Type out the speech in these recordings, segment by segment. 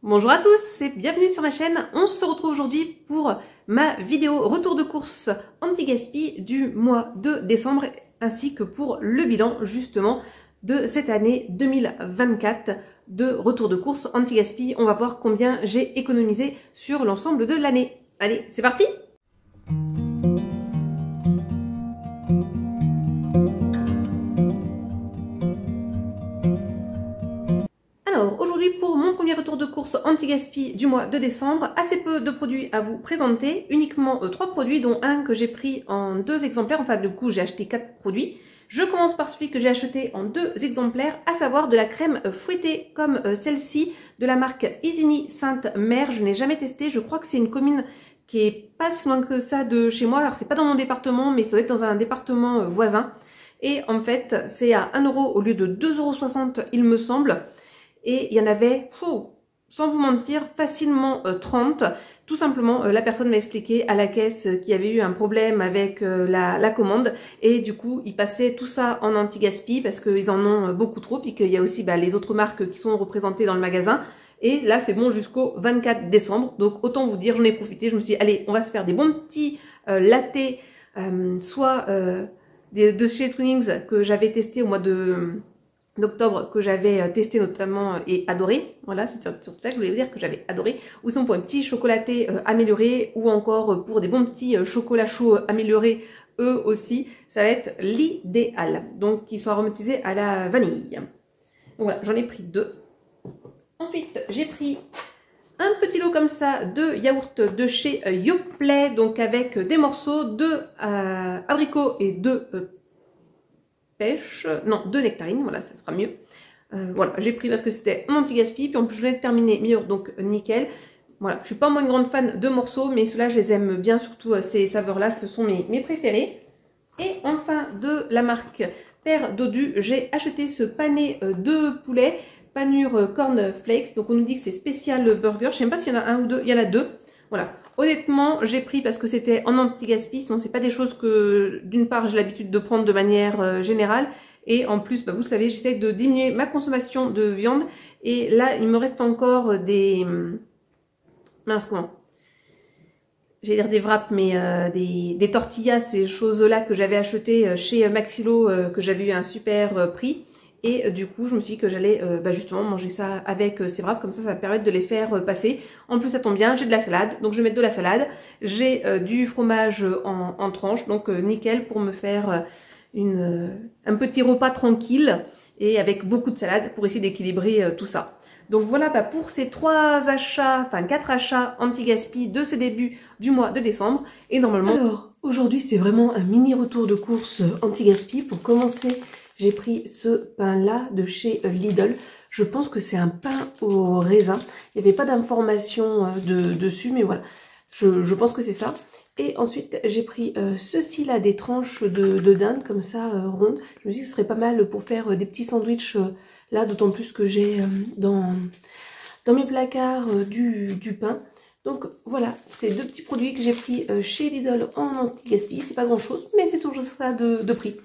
Bonjour à tous et bienvenue sur ma chaîne. On se retrouve aujourd'hui pour ma vidéo retour de course anti-gaspi du mois de décembre ainsi que pour le bilan justement de cette année 2024 de retour de course anti-gaspi. On va voir combien j'ai économisé sur l'ensemble de l'année. Allez, c'est parti! Alors aujourd'hui pour mon premier retour de course anti-gaspi du mois de décembre, assez peu de produits à vous présenter, uniquement 3 produits dont un que j'ai pris en 2 exemplaires, enfin du coup j'ai acheté 4 produits. Je commence par celui que j'ai acheté en 2 exemplaires, à savoir de la crème fouettée comme celle-ci de la marque Isigny Sainte-Mère. Je n'ai jamais testé, je crois que c'est une commune qui est pas si loin que ça de chez moi, alors c'est pas dans mon département mais ça doit être dans un département voisin. Et en fait c'est à 1 € au lieu de 2,60 € il me semble. Et il y en avait, sans vous mentir, facilement 30. Tout simplement, la personne m'a expliqué à la caisse qu'il y avait eu un problème avec la commande. Et du coup, ils passaient tout ça en anti-gaspi parce qu'ils en ont beaucoup trop. Puis qu'il y a aussi les autres marques qui sont représentées dans le magasin. Et là, c'est bon jusqu'au 24 décembre. Donc, autant vous dire, j'en ai profité. Je me suis dit, allez, on va se faire des bons petits lattés, soit de chez Twinings que j'avais testé au mois d'octobre, que j'avais testé notamment et adoré. Voilà, c'est sur ça que je voulais vous dire que j'avais adoré. Ou sinon pour un petit chocolaté amélioré, ou encore pour des bons petits chocolats chauds améliorés, eux aussi, ça va être l'idéal. Donc, ils sont aromatisés à la vanille. Donc voilà, j'en ai pris 2. Ensuite, j'ai pris un petit lot comme ça de yaourt de chez Yoplait, donc avec des morceaux de abricots et de de nectarines, voilà, ça sera mieux. Voilà, j'ai pris parce que c'était un anti-gaspi, puis en plus je vais terminer meilleur, donc nickel. Voilà, je suis pas moi une grande fan de morceaux, mais ceux-là je les aime bien, surtout ces saveurs-là, ce sont mes préférés. Et enfin, de la marque Père Dodu, j'ai acheté ce pané de poulet, panure corn flakes, donc on nous dit que c'est spécial burger, je sais même pas s'il y en a un ou deux, il y en a 2. Voilà, honnêtement, j'ai pris parce que c'était en anti-gaspi, sinon c'est pas des choses que, d'une part, j'ai l'habitude de prendre de manière générale, et en plus, vous le savez, j'essaie de diminuer ma consommation de viande, et là, il me reste encore des... mince, comment? J'allais dire des wraps, mais des tortillas, ces choses-là que j'avais achetées chez Maxilo, que j'avais eu un super prix. Et du coup, je me suis dit que j'allais justement manger ça avec ces wraps, comme ça va permettre de les faire passer. En plus, ça tombe bien, j'ai de la salade, donc je vais mettre de la salade. J'ai du fromage en tranches, donc nickel pour me faire un petit repas tranquille et avec beaucoup de salade pour essayer d'équilibrer tout ça. Donc voilà pour ces 3 achats, enfin 4 achats anti-gaspi de ce début du mois de décembre. Et normalement... Alors, aujourd'hui, c'est vraiment un mini retour de course anti-gaspi. Pour commencer... J'ai pris ce pain-là de chez Lidl. Je pense que c'est un pain au raisin. Il n'y avait pas d'information dessus, mais voilà. Je pense que c'est ça. Et ensuite, j'ai pris ceci-là, des tranches de dinde, comme ça, rondes. Je me suis dit que ce serait pas mal pour faire des petits sandwichs, là, d'autant plus que j'ai dans mes placards du pain. Donc voilà, c'est 2 petits produits que j'ai pris chez Lidl en anti-gaspi. C'est pas grand-chose, mais c'est toujours ça de prix.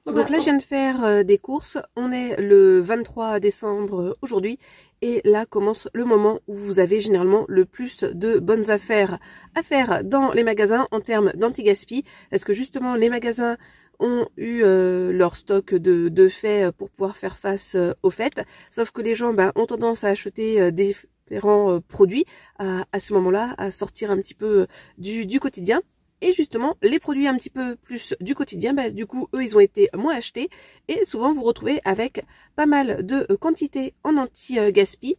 Donc là, je viens de faire des courses. On est le 23 décembre aujourd'hui. Et là commence le moment où vous avez généralement le plus de bonnes affaires à faire dans les magasins en termes d'anti-gaspi. Parce que justement, les magasins ont eu leur stock de faits pour pouvoir faire face aux fêtes. Sauf que les gens ont tendance à acheter différents produits à ce moment-là, à sortir un petit peu du quotidien. Et justement, les produits un petit peu plus du quotidien, du coup, eux, ils ont été moins achetés. Et souvent, vous retrouvez avec pas mal de quantité en anti-gaspi.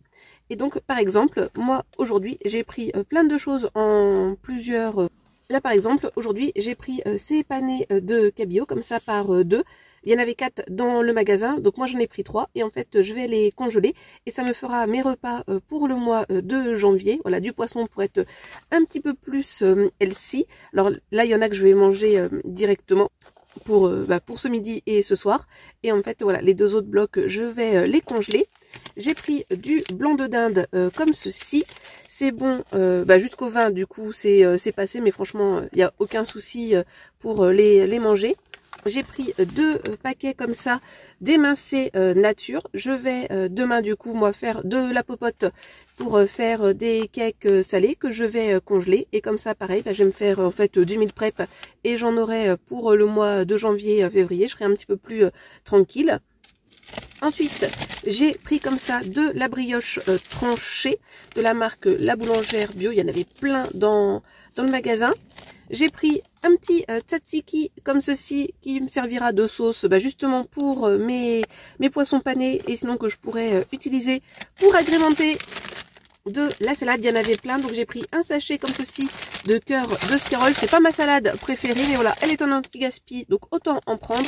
Et donc, par exemple, moi, aujourd'hui, j'ai pris plein de choses en plusieurs... Là, par exemple, aujourd'hui, j'ai pris ces panais de cabillaud, comme ça, par 2. Il y en avait 4 dans le magasin, donc moi j'en ai pris 3 et en fait je vais les congeler et ça me fera mes repas pour le mois de janvier. Voilà, du poisson pour être un petit peu plus healthy. Alors là il y en a que je vais manger directement pour ce midi et ce soir. Et en fait voilà, les 2 autres blocs je vais les congeler. J'ai pris du blanc de dinde comme ceci. C'est bon jusqu'au 20 du coup c'est passé, mais franchement il n'y a aucun souci pour les manger. j'ai pris 2 paquets comme ça d'émincés nature. Je vais demain du coup moi faire de la popote pour faire des cakes salés que je vais congeler. Et comme ça pareil, bah, je vais me faire en fait du meal prep et j'en aurai pour le mois de janvier, février. Je serai un petit peu plus tranquille. Ensuite, j'ai pris comme ça de la brioche tranchée de la marque La Boulangère Bio. Il y en avait plein dans le magasin. J'ai pris un petit tzatziki comme ceci qui me servira de sauce justement pour mes poissons panés et sinon que je pourrais utiliser pour agrémenter de la salade. Il y en avait plein, donc j'ai pris un sachet comme ceci de cœur de scirole. C'est pas ma salade préférée, mais voilà, elle est en anti-gaspi, donc autant en prendre.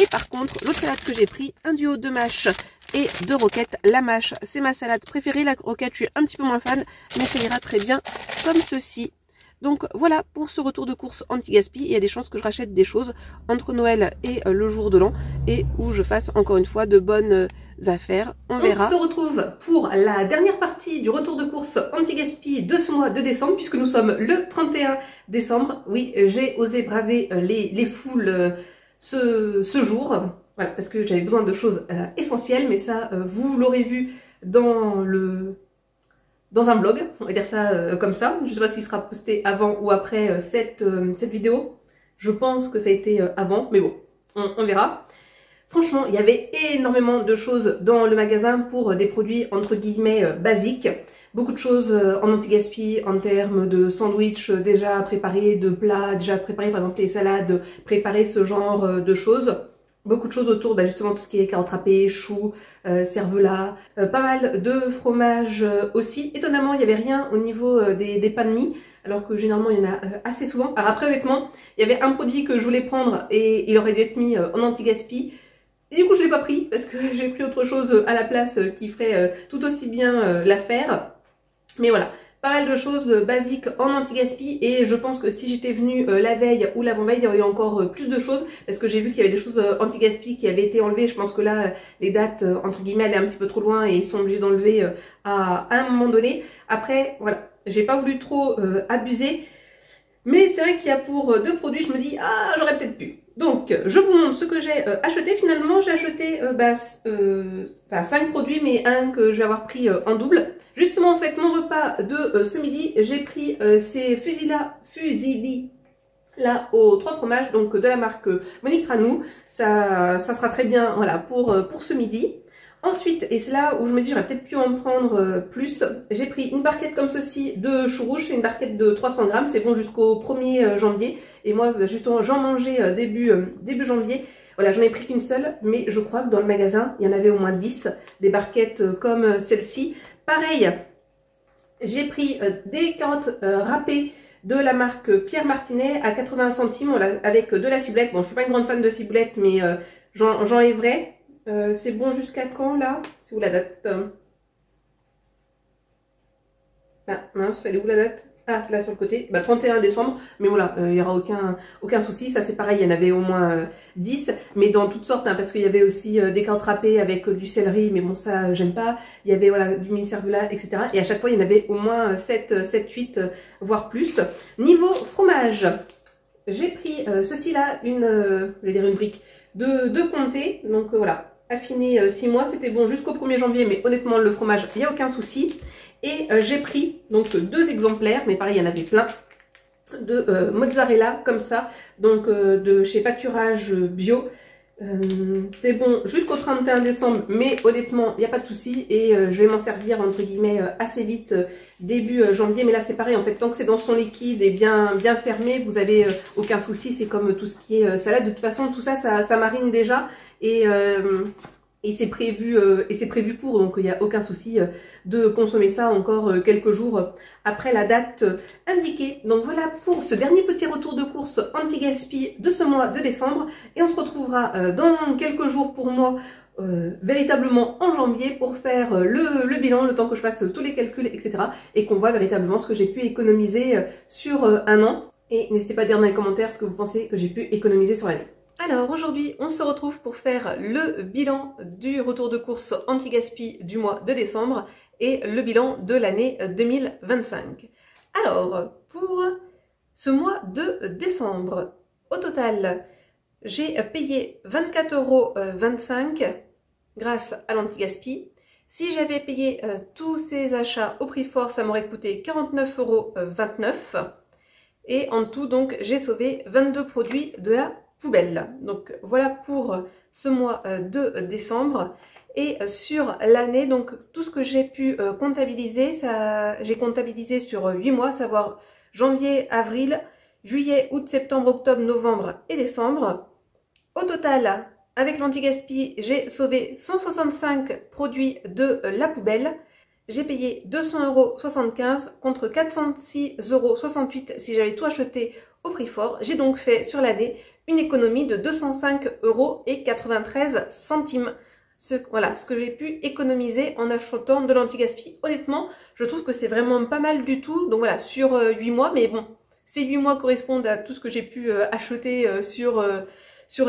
Et par contre, l'autre salade que j'ai pris, un duo de mâche et de roquettes. La mâche, c'est ma salade préférée. La roquette, je suis un petit peu moins fan, mais ça ira très bien comme ceci. Donc voilà pour ce retour de course anti-gaspi. Il y a des chances que je rachète des choses entre Noël et le jour de l'an et où je fasse encore une fois de bonnes affaires. On verra. On se retrouve pour la dernière partie du retour de course anti-gaspi de ce mois de décembre puisque nous sommes le 31 décembre. Oui, j'ai osé braver les foules ce jour. Voilà, parce que j'avais besoin de choses essentielles, mais ça, vous l'aurez vu dans un vlog, on va dire ça comme ça. Je ne sais pas s'il sera posté avant ou après cette vidéo. Je pense que ça a été avant, mais bon, on verra. Franchement, il y avait énormément de choses dans le magasin pour des produits entre guillemets basiques. Beaucoup de choses en anti-gaspi, en termes de sandwich déjà préparés, de plats déjà préparés, par exemple les salades, préparer ce genre de choses. Beaucoup de choses autour, justement tout ce qui est carottes râpées, choux, cervelas, pas mal de fromage aussi. Étonnamment, il n'y avait rien au niveau des pains de mie, alors que généralement il y en a assez souvent. Alors après honnêtement, il y avait un produit que je voulais prendre et il aurait dû être mis en anti-gaspi. Et du coup je l'ai pas pris parce que j'ai pris autre chose à la place qui ferait tout aussi bien l'affaire. Mais voilà. Pas mal de choses basiques en anti-gaspi et je pense que si j'étais venue la veille ou l'avant-veille, il y aurait eu encore plus de choses parce que j'ai vu qu'il y avait des choses anti-gaspi qui avaient été enlevées. Je pense que là, les dates, entre guillemets, elles sont un petit peu trop loin et ils sont obligés d'enlever à un moment donné. Après, voilà, j'ai pas voulu trop abuser. Mais c'est vrai qu'il y a pour 2 produits, je me dis, ah, j'aurais peut-être pu. Donc, je vous montre ce que j'ai acheté. Finalement, j'ai acheté 5 produits, mais un que je vais avoir pris en double. Justement, ça va être mon repas de ce midi. J'ai pris ces fusilli là aux 3 fromages, donc de la marque Monique Ranou. Ça sera très bien voilà, pour ce midi. Ensuite, et c'est là où je me dis j'aurais peut-être pu en prendre plus, j'ai pris une barquette comme ceci de chou rouge, c'est une barquette de 300 grammes, c'est bon jusqu'au 1er janvier. Et moi, justement, j'en mangeais début janvier. Voilà, j'en ai pris qu'une seule, mais je crois que dans le magasin, il y en avait au moins 10, des barquettes comme celle-ci. Pareil, j'ai pris des carottes râpées de la marque Pierre Martinet à 80 centimes voilà, avec de la ciboulette. Bon, je suis pas une grande fan de ciboulette, mais j'enlèverai. C'est bon jusqu'à quand là? C'est où la date? Ah mince, elle est où la date? Ah là sur le côté, 31 décembre, mais voilà, il n'y aura aucun souci. Ça c'est pareil, il y en avait au moins 10, mais dans toutes sortes, hein, parce qu'il y avait aussi des carottes râpées avec du céleri, mais bon ça j'aime pas. Il y avait voilà, du mini cervelas, etc. Et à chaque fois il y en avait au moins 7, 8, voire plus. Niveau fromage, j'ai pris ceci là, je vais dire une brique de comté, donc voilà. Affiné 6 mois, c'était bon jusqu'au 1er janvier, mais honnêtement le fromage, il n'y a aucun souci. Et j'ai pris donc 2 exemplaires, mais pareil il y en avait plein, de mozzarella comme ça, donc de chez Pâturage Bio. C'est bon jusqu'au 31 décembre, mais honnêtement il n'y a pas de souci et je vais m'en servir entre guillemets assez vite début janvier. Mais là c'est pareil en fait, tant que c'est dans son liquide et bien fermé, vous avez aucun souci. C'est comme tout ce qui est salade, de toute façon tout ça ça marine déjà et c'est prévu pour, donc il n'y a aucun souci de consommer ça encore quelques jours après la date indiquée. Donc voilà pour ce dernier petit retour de course anti-gaspi de ce mois de décembre, et on se retrouvera dans quelques jours pour moi véritablement en janvier pour faire le bilan, le temps que je fasse tous les calculs, etc. et qu'on voit véritablement ce que j'ai pu économiser sur un an. Et n'hésitez pas à dire dans les commentaires ce que vous pensez que j'ai pu économiser sur l'année. Alors aujourd'hui, on se retrouve pour faire le bilan du retour de course anti-gaspi du mois de décembre et le bilan de l'année 2025. Alors, pour ce mois de décembre, au total, J'ai payé 24,25 € grâce à l'anti-gaspi. Si j'avais payé tous ces achats au prix fort, ça m'aurait coûté 49,29 €. Et en tout, donc, j'ai sauvé 22 produits de la poubelle. Donc voilà pour ce mois de décembre. Et sur l'année, donc tout ce que j'ai pu comptabiliser, j'ai comptabilisé sur 8 mois, à savoir janvier, avril, juillet, août, septembre, octobre, novembre et décembre. Au total, avec l'anti-gaspi, j'ai sauvé 165 produits de la poubelle. J'ai payé 200,75 € contre 406,68 € si j'avais tout acheté au prix fort. J'ai donc fait sur l'année une économie de 205,93 €. Voilà ce que j'ai pu économiser en achetant de l'anti-gaspi. Honnêtement, je trouve que c'est vraiment pas mal du tout. Donc voilà, sur 8 mois, mais bon, ces 8 mois correspondent à tout ce que j'ai pu acheter sur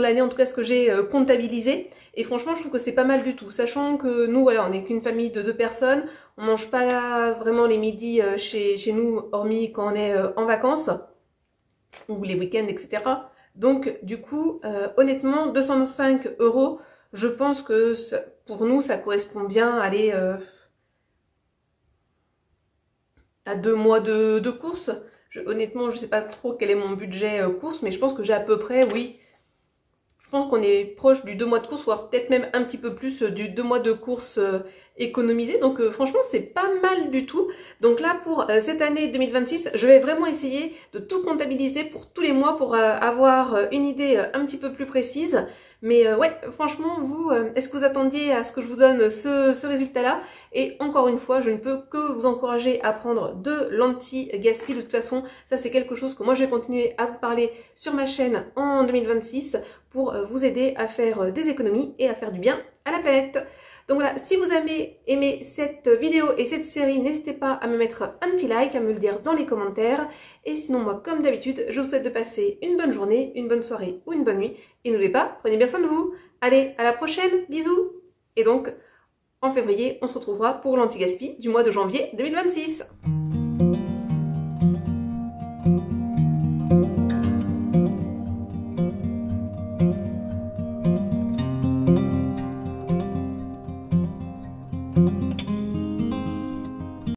l'année, en tout cas ce que j'ai comptabilisé. Et franchement, je trouve que c'est pas mal du tout. Sachant que nous, voilà, on n'est qu'une famille de 2 personnes. On mange pas là, vraiment les midis chez nous, hormis quand on est en vacances. Ou les week-ends, etc. Donc, du coup, honnêtement, 205 €, je pense que pour nous, ça correspond bien à 2 mois de courses. Honnêtement, je sais pas trop quel est mon budget course, mais je pense que j'ai à peu près, oui, je pense qu'on est proche du 2 mois de course, voire peut-être même un petit peu plus du 2 mois de course économisé. Donc franchement, c'est pas mal du tout. Donc là, pour cette année 2026, je vais vraiment essayer de tout comptabiliser pour tous les mois pour avoir une idée un petit peu plus précise. Mais ouais, franchement, vous, est-ce que vous attendiez à ce que je vous donne ce résultat-là? Et encore une fois, je ne peux que vous encourager à prendre de l'anti-gaspi. De toute façon, ça c'est quelque chose que moi je vais continuer à vous parler sur ma chaîne en 2026 pour vous aider à faire des économies et à faire du bien à la planète. Donc voilà, si vous avez aimé cette vidéo et cette série, n'hésitez pas à me mettre un petit like, à me le dire dans les commentaires. Et sinon, moi, comme d'habitude, je vous souhaite de passer une bonne journée, une bonne soirée ou une bonne nuit. Et n'oubliez pas, prenez bien soin de vous. Allez, à la prochaine, bisous. Et donc, en février, on se retrouvera pour l'anti-gaspi du mois de janvier 2026.